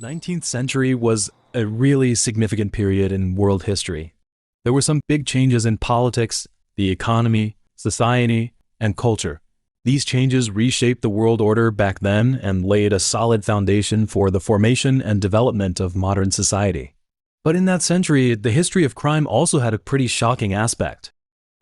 19th century was a really significant period in world history. There were some big changes in politics, the economy, society, and culture. These changes reshaped the world order back then and laid a solid foundation for the formation and development of modern society. But in that century, the history of crime also had a pretty shocking aspect.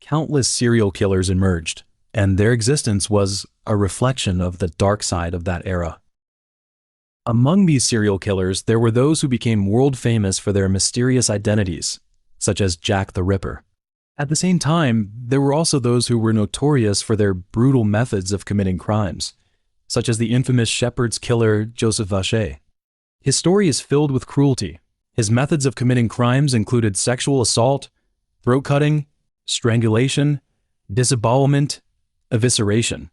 Countless serial killers emerged, and their existence was a reflection of the dark side of that era. Among these serial killers, there were those who became world famous for their mysterious identities, such as Jack the Ripper. At the same time, there were also those who were notorious for their brutal methods of committing crimes, such as the infamous shepherd's killer Joseph Vacher. His story is filled with cruelty. His methods of committing crimes included sexual assault, throat cutting, strangulation, disembowelment, evisceration.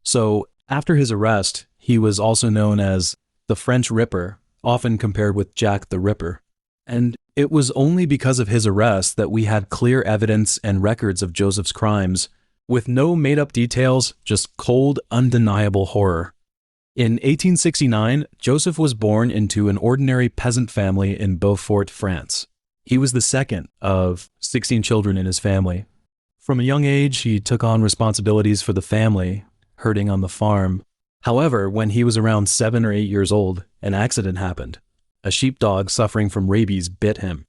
So, after his arrest, he was also known as the French Ripper, often compared with Jack the Ripper. And it was only because of his arrest that we had clear evidence and records of Joseph's crimes, with no made-up details, just cold, undeniable horror. In 1869, Joseph was born into an ordinary peasant family in Beaufort, France. He was the second of 16 children in his family. From a young age, he took on responsibilities for the family, herding on the farm. However, when he was around 7 or 8 years old, an accident happened. A sheepdog suffering from rabies bit him.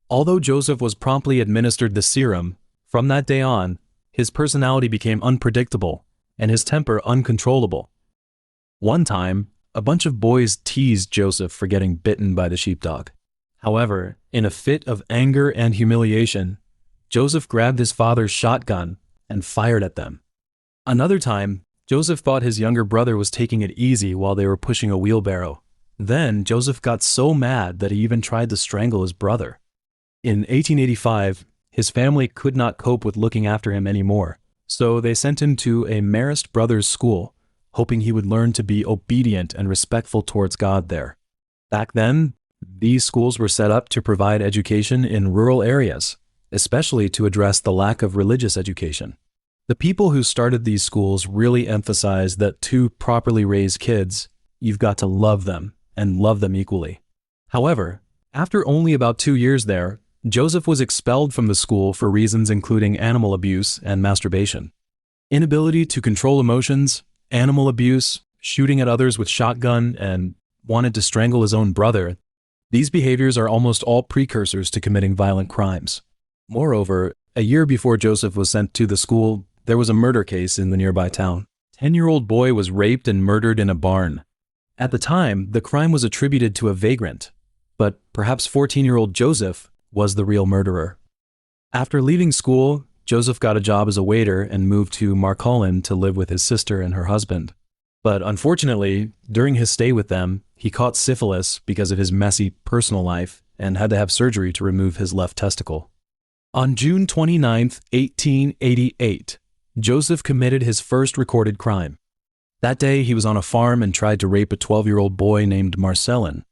Although Joseph was promptly administered the serum, from that day on, his personality became unpredictable and his temper uncontrollable. One time, a bunch of boys teased Joseph for getting bitten by the sheepdog. However, in a fit of anger and humiliation, Joseph grabbed his father's shotgun and fired at them. Another time, Joseph thought his younger brother was taking it easy while they were pushing a wheelbarrow. Then Joseph got so mad that he even tried to strangle his brother. In 1885, his family could not cope with looking after him anymore, so they sent him to a Marist Brothers school, hoping he would learn to be obedient and respectful towards God there. Back then, these schools were set up to provide education in rural areas, especially to address the lack of religious education. The people who started these schools really emphasized that to properly raise kids, you've got to love them and love them equally. However, after only about 2 years there, Joseph was expelled from the school for reasons including animal abuse and masturbation. Inability to control emotions, animal abuse, shooting at others with shotgun, and wanted to strangle his own brother. These behaviors are almost all precursors to committing violent crimes. Moreover, a year before Joseph was sent to the school, there was a murder case in the nearby town. A 10-year-old boy was raped and murdered in a barn. At the time, the crime was attributed to a vagrant, but perhaps 14-year-old Joseph was the real murderer. After leaving school, Joseph got a job as a waiter and moved to Marcolin to live with his sister and her husband. But unfortunately, during his stay with them, he caught syphilis because of his messy personal life and had to have surgery to remove his left testicle. On June 29, 1888, Joseph committed his first recorded crime. That day, he was on a farm and tried to rape a 12-year-old boy named Marcellin.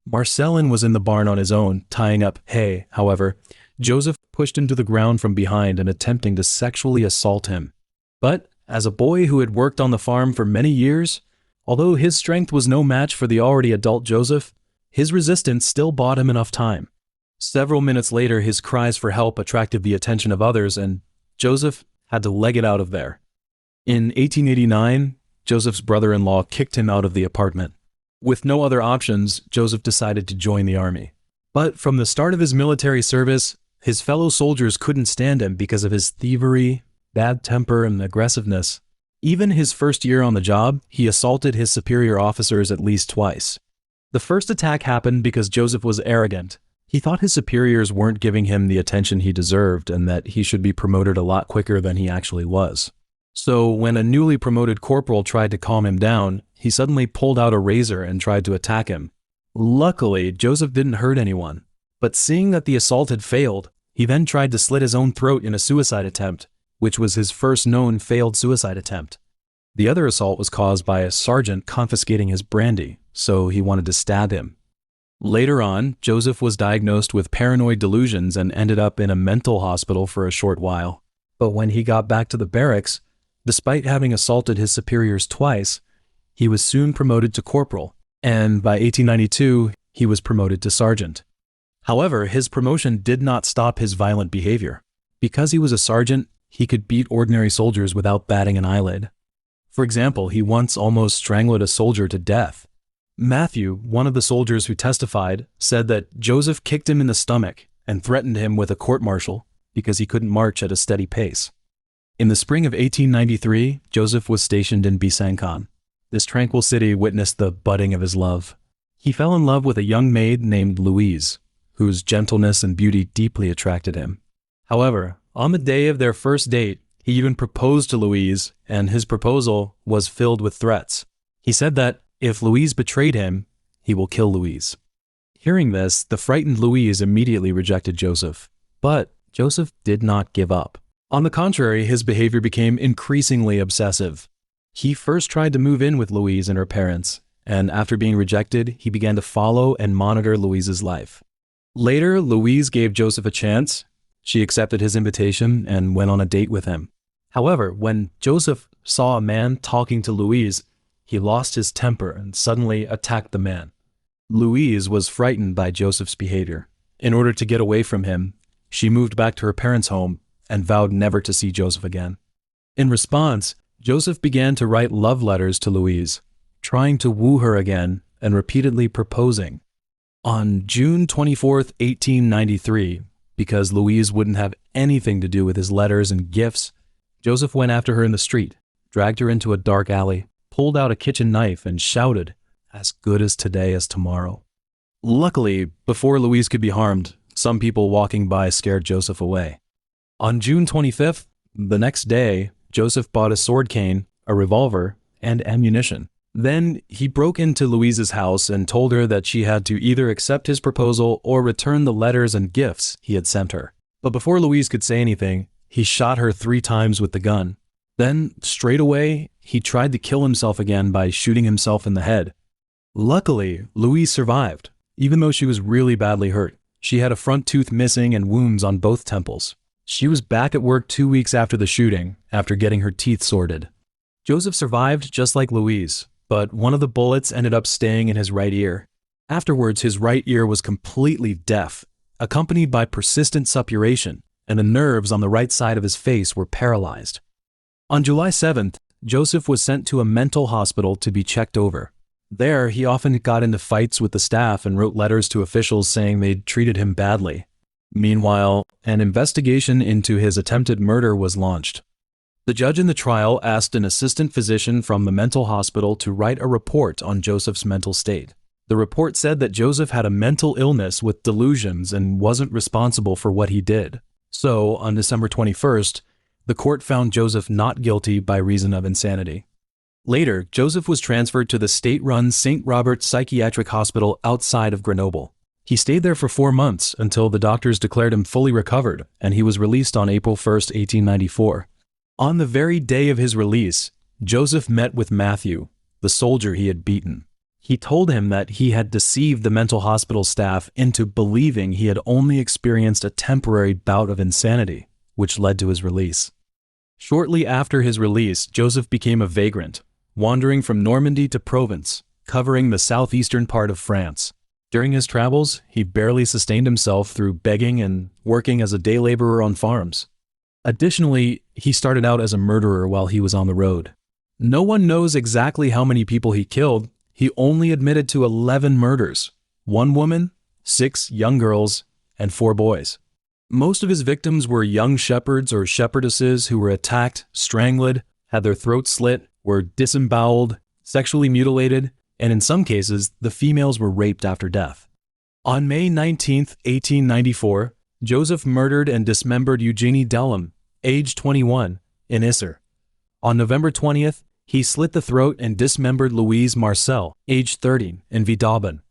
Marcellin was in the barn on his own, tying up hay. However, Joseph pushed him to the ground from behind and attempting to sexually assault him. But as a boy who had worked on the farm for many years, although his strength was no match for the already adult Joseph, his resistance still bought him enough time. Several minutes later, his cries for help attracted the attention of others, and Joseph had to leg it out of there. In 1889, Joseph's brother-in-law kicked him out of the apartment. With no other options, Joseph decided to join the army. But from the start of his military service, his fellow soldiers couldn't stand him because of his thievery, bad temper, and aggressiveness. Even his first year on the job, he assaulted his superior officers at least twice. The first attack happened because Joseph was arrogant. He thought his superiors weren't giving him the attention he deserved and that he should be promoted a lot quicker than he actually was. So when a newly promoted corporal tried to calm him down, he suddenly pulled out a razor and tried to attack him. Luckily, Joseph didn't hurt anyone, but seeing that the assault had failed, he then tried to slit his own throat in a suicide attempt, which was his first known failed suicide attempt. The other assault was caused by a sergeant confiscating his brandy, so he wanted to stab him. Later on, Joseph was diagnosed with paranoid delusions and ended up in a mental hospital for a short while. But when he got back to the barracks, despite having assaulted his superiors twice, he was soon promoted to corporal and by 1892, he was promoted to sergeant. However, his promotion did not stop his violent behavior. Because he was a sergeant, he could beat ordinary soldiers without batting an eyelid. For example, he once almost strangled a soldier to death. Matthew, one of the soldiers who testified, said that Joseph kicked him in the stomach and threatened him with a court-martial because he couldn't march at a steady pace. In the spring of 1893, Joseph was stationed in Besançon. This tranquil city witnessed the budding of his love. He fell in love with a young maid named Louise, whose gentleness and beauty deeply attracted him. However, on the day of their first date, he even proposed to Louise, and his proposal was filled with threats. He said that if Louise betrayed him, he will kill Louise. Hearing this, the frightened Louise immediately rejected Joseph. But Joseph did not give up. On the contrary, his behavior became increasingly obsessive. He first tried to move in with Louise and her parents, and after being rejected, he began to follow and monitor Louise's life. Later, Louise gave Joseph a chance. She accepted his invitation and went on a date with him. However, when Joseph saw a man talking to Louise, he lost his temper and suddenly attacked the man. Louise was frightened by Joseph's behavior. In order to get away from him, she moved back to her parents' home and vowed never to see Joseph again. In response, Joseph began to write love letters to Louise, trying to woo her again and repeatedly proposing. On June 24, 1893, because Louise wouldn't have anything to do with his letters and gifts, Joseph went after her in the street, dragged her into a dark alley, pulled out a kitchen knife and shouted, "As good as today as tomorrow." Luckily, before Louise could be harmed, some people walking by scared Joseph away. On June 25th, the next day, Joseph bought a sword cane, a revolver, and ammunition. Then he broke into Louise's house and told her that she had to either accept his proposal or return the letters and gifts he had sent her. But before Louise could say anything, he shot her 3 times with the gun. Then, straight away, he tried to kill himself again by shooting himself in the head. Luckily, Louise survived, even though she was really badly hurt. She had a front tooth missing and wounds on both temples. She was back at work 2 weeks after the shooting, after getting her teeth sorted. Joseph survived just like Louise, but one of the bullets ended up staying in his right ear. Afterwards, his right ear was completely deaf, accompanied by persistent suppuration, and the nerves on the right side of his face were paralyzed. On July 7th, Joseph was sent to a mental hospital to be checked over. There, he often got into fights with the staff and wrote letters to officials saying they'd treated him badly. Meanwhile, an investigation into his attempted murder was launched. The judge in the trial asked an assistant physician from the mental hospital to write a report on Joseph's mental state. The report said that Joseph had a mental illness with delusions and wasn't responsible for what he did. So, on December 21st, the court found Joseph not guilty by reason of insanity. Later, Joseph was transferred to the state-run St. Robert's Psychiatric Hospital outside of Grenoble. He stayed there for 4 months until the doctors declared him fully recovered, and he was released on April 1st, 1894. On the very day of his release, Joseph met with Matthew, the soldier he had beaten. He told him that he had deceived the mental hospital staff into believing he had only experienced a temporary bout of insanity, which led to his release. Shortly after his release, Joseph became a vagrant, wandering from Normandy to Provence, covering the southeastern part of France. During his travels, he barely sustained himself through begging and working as a day laborer on farms. Additionally, he started out as a murderer while he was on the road. No one knows exactly how many people he killed. He only admitted to 11 murders, 1 woman, 6 young girls, and 4 boys. Most of his victims were young shepherds or shepherdesses who were attacked, strangled, had their throats slit, were disemboweled, sexually mutilated, and in some cases, the females were raped after death. On May 19, 1894, Joseph murdered and dismembered Eugenie Delham, age 21, in Isser. On November 20th, he slit the throat and dismembered Louise Marcel, age 30, in Vidauban.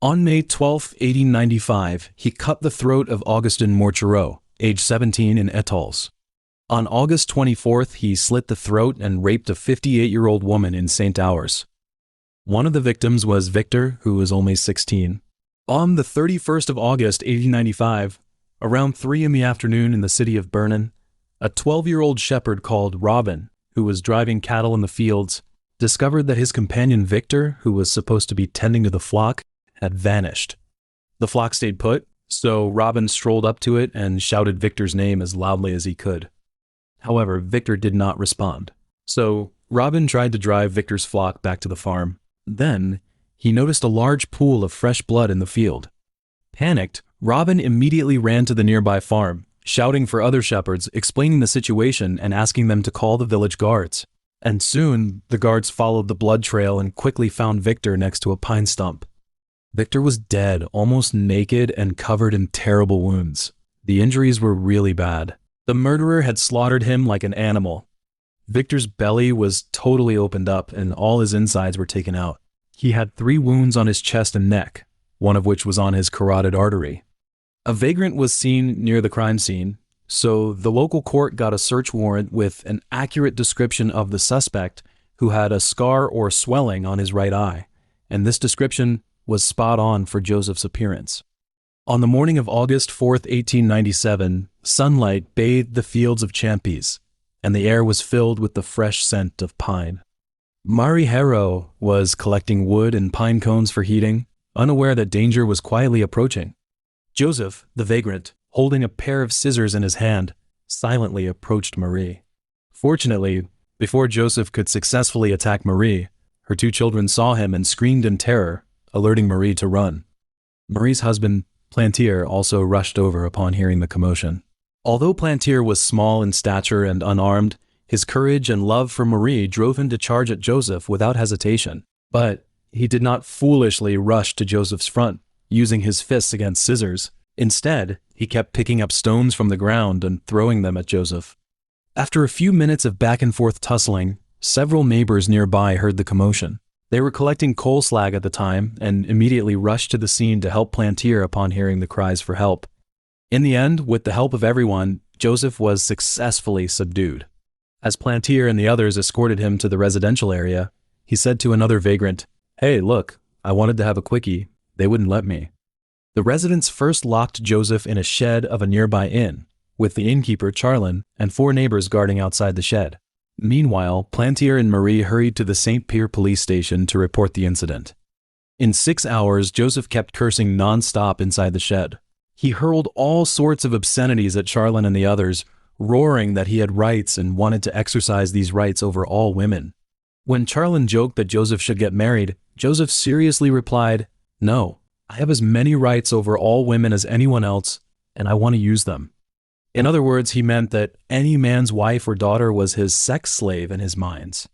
On May 12, 1895, he cut the throat of Augustin Morchereau, age 17, in Étals. On August 24th, he slit the throat and raped a 58-year-old woman in St. Ours. One of the victims was Victor, who was only 16. On the 31st of August, 1895, around 3 in the afternoon in the city of Bernin, a 12-year-old shepherd called Robin, who was driving cattle in the fields, discovered that his companion Victor, who was supposed to be tending to the flock, had vanished. The flock stayed put, so Robin strolled up to it and shouted Victor's name as loudly as he could. However, Victor did not respond. So Robin tried to drive Victor's flock back to the farm. Then, he noticed a large pool of fresh blood in the field. Panicked, Robin immediately ran to the nearby farm, shouting for other shepherds, explaining the situation and asking them to call the village guards. And soon, the guards followed the blood trail and quickly found Victor next to a pine stump. Victor was dead, almost naked and covered in terrible wounds. The injuries were really bad. The murderer had slaughtered him like an animal. Victor's belly was totally opened up and all his insides were taken out. He had 3 wounds on his chest and neck, one of which was on his carotid artery. A vagrant was seen near the crime scene, so the local court got a search warrant with an accurate description of the suspect who had a scar or swelling on his right eye, and this description was spot on for Joseph's appearance. On the morning of August 4th, 1897, sunlight bathed the fields of Champis, and the air was filled with the fresh scent of pine. Mari Harrow was collecting wood and pine cones for heating, unaware that danger was quietly approaching. Joseph, the vagrant, holding a pair of scissors in his hand, silently approached Marie. Fortunately, before Joseph could successfully attack Marie, her 2 children saw him and screamed in terror, alerting Marie to run. Marie's husband, Plantier, also rushed over upon hearing the commotion. Although Plantier was small in stature and unarmed, his courage and love for Marie drove him to charge at Joseph without hesitation. But he did not foolishly rush to Joseph's front, using his fists against scissors. Instead, he kept picking up stones from the ground and throwing them at Joseph. After a few minutes of back-and-forth tussling, several neighbors nearby heard the commotion. They were collecting coal slag at the time and immediately rushed to the scene to help Plantier upon hearing the cries for help. In the end, with the help of everyone, Joseph was successfully subdued. As Plantier and the others escorted him to the residential area, he said to another vagrant, "Hey, look, I wanted to have a quickie. They wouldn't let me." The residents first locked Joseph in a shed of a nearby inn, with the innkeeper, Charlin, and 4 neighbors guarding outside the shed. Meanwhile, Plantier and Marie hurried to the St. Pierre police station to report the incident. In 6 hours, Joseph kept cursing non-stop inside the shed. He hurled all sorts of obscenities at Charlin and the others, roaring that he had rights and wanted to exercise these rights over all women. When Charlin joked that Joseph should get married, Joseph seriously replied, "No, I have as many rights over all women as anyone else, and I want to use them." In other words, he meant that any man's wife or daughter was his sex slave in his minds.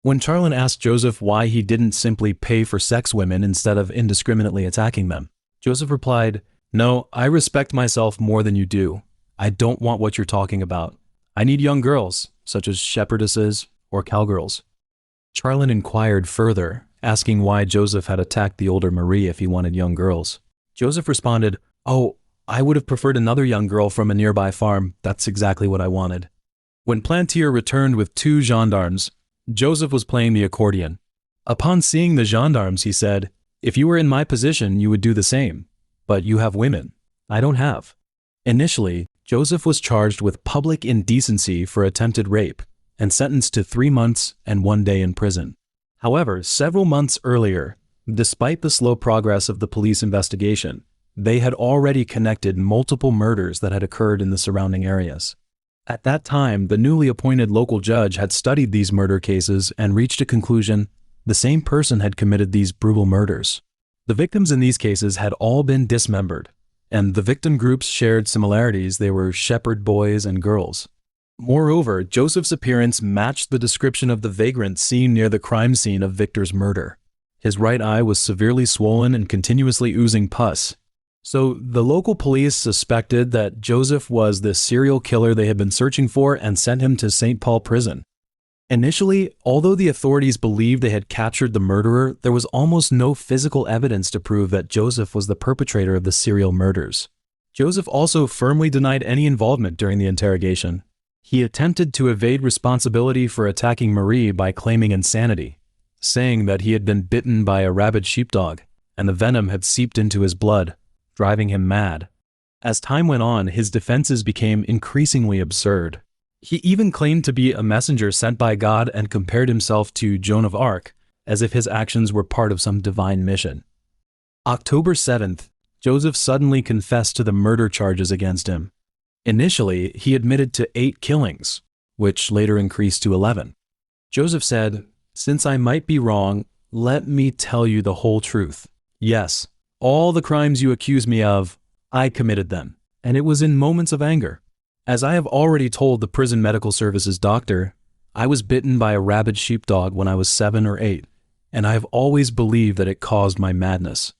When Charlin asked Joseph why he didn't simply pay for sex women instead of indiscriminately attacking them, Joseph replied, "No, I respect myself more than you do. I don't want what you're talking about. I need young girls, such as shepherdesses or cowgirls." Charlin inquired further, asking why Joseph had attacked the older Marie if he wanted young girls. Joseph responded, "Oh, I would have preferred another young girl from a nearby farm. That's exactly what I wanted." When Plantier returned with 2 gendarmes, Joseph was playing the accordion. Upon seeing the gendarmes, he said, "If you were in my position, you would do the same. But you have women. I don't have." Initially, Joseph was charged with public indecency for attempted rape and sentenced to 3 months and 1 day in prison. However, several months earlier, despite the slow progress of the police investigation, they had already connected multiple murders that had occurred in the surrounding areas. At that time, the newly appointed local judge had studied these murder cases and reached a conclusion: the same person had committed these brutal murders. The victims in these cases had all been dismembered, and the victim groups shared similarities. They were shepherd boys and girls. Moreover, Joseph's appearance matched the description of the vagrant seen near the crime scene of Victor's murder. His right eye was severely swollen and continuously oozing pus. So the local police suspected that Joseph was the serial killer they had been searching for and sent him to St. Paul prison. Initially, although the authorities believed they had captured the murderer, there was almost no physical evidence to prove that Joseph was the perpetrator of the serial murders. Joseph also firmly denied any involvement during the interrogation. He attempted to evade responsibility for attacking Marie by claiming insanity, saying that he had been bitten by a rabid sheepdog and the venom had seeped into his blood, driving him mad. As time went on, his defenses became increasingly absurd. He even claimed to be a messenger sent by God and compared himself to Joan of Arc, as if his actions were part of some divine mission. October 7th, Joseph suddenly confessed to the murder charges against him. Initially, he admitted to 8 killings, which later increased to 11. Joseph said, "Since I might be wrong, let me tell you the whole truth. Yes, all the crimes you accuse me of, I committed them, and it was in moments of anger. As I have already told the prison medical services doctor, I was bitten by a rabid sheepdog when I was 7 or 8, and I have always believed that it caused my madness."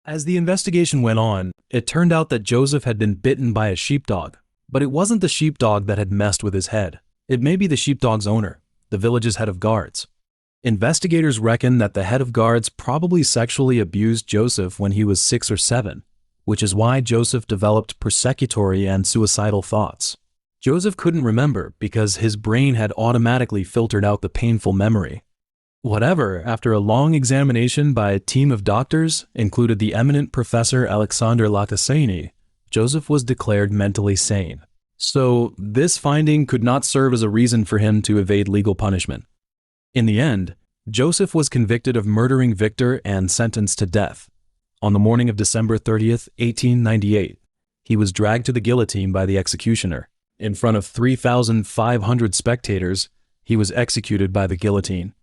As the investigation went on, it turned out that Joseph had been bitten by a sheepdog, but it wasn't the sheepdog that had messed with his head. It may be the sheepdog's owner, the village's head of guards. Investigators reckon that the head of guards probably sexually abused Joseph when he was 6 or 7, which is why Joseph developed persecutory and suicidal thoughts. Joseph couldn't remember because his brain had automatically filtered out the painful memory. Whatever, after a long examination by a team of doctors, included the eminent Professor Alexander Lacassaigny, Joseph was declared mentally sane. So this finding could not serve as a reason for him to evade legal punishment. In the end, Joseph was convicted of murdering Victor and sentenced to death. On the morning of December 30th, 1898, he was dragged to the guillotine by the executioner. In front of 3,500 spectators, he was executed by the guillotine.